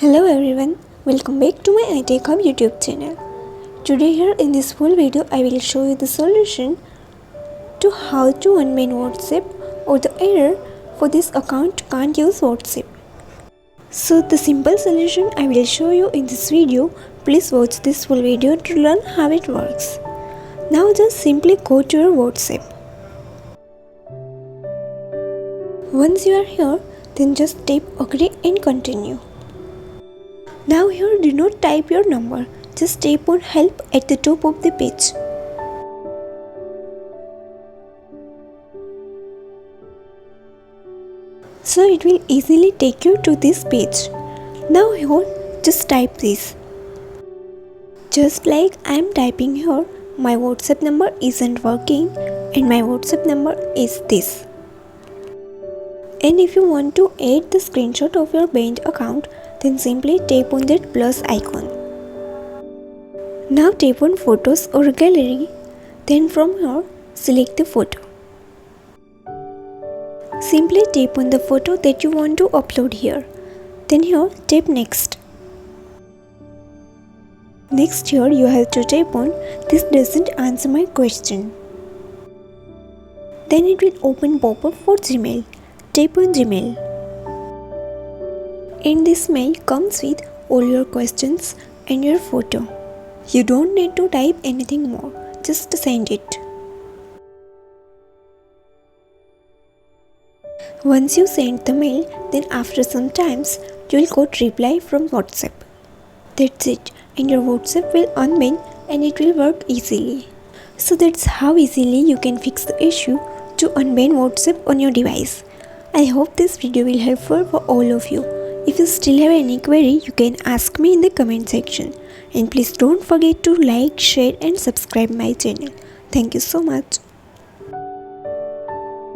Hello everyone, welcome back to my iTechHub YouTube channel. Today here in this full video I will show you the solution to how to unban WhatsApp or the error for this account can't use WhatsApp. So the simple solution I will show you in this video. Please watch this full video to learn how it works. Now just simply go to your WhatsApp. Once you are here, then just tap agree and continue. Now here do not type your number, just tap on help at the top of the page. So it will easily take you to this page. Now here just type this. Just like I am typing here, my WhatsApp number isn't working and my WhatsApp number is this. And if you want to add the screenshot of your bank account, then simply tap on that plus icon. Now tap on photos or gallery, then from here select the photo. Simply tap on the photo that you want to upload here. Then here tap next. Next here you have to tap on this doesn't answer my question. Then it will open pop-up for Gmail. Tap on Gmail. And this mail comes with all your questions and your photo. You don't need to type anything more, just send it. Once you send the mail, then after some times you will get reply from WhatsApp. That's it, and your WhatsApp will unban and it will work easily. So that's how easily you can fix the issue to unban WhatsApp on your device. I hope this video will help for all of you. If you still have any query, you can ask me in the comment section. And please don't forget to like, share and subscribe my channel. Thank you so much.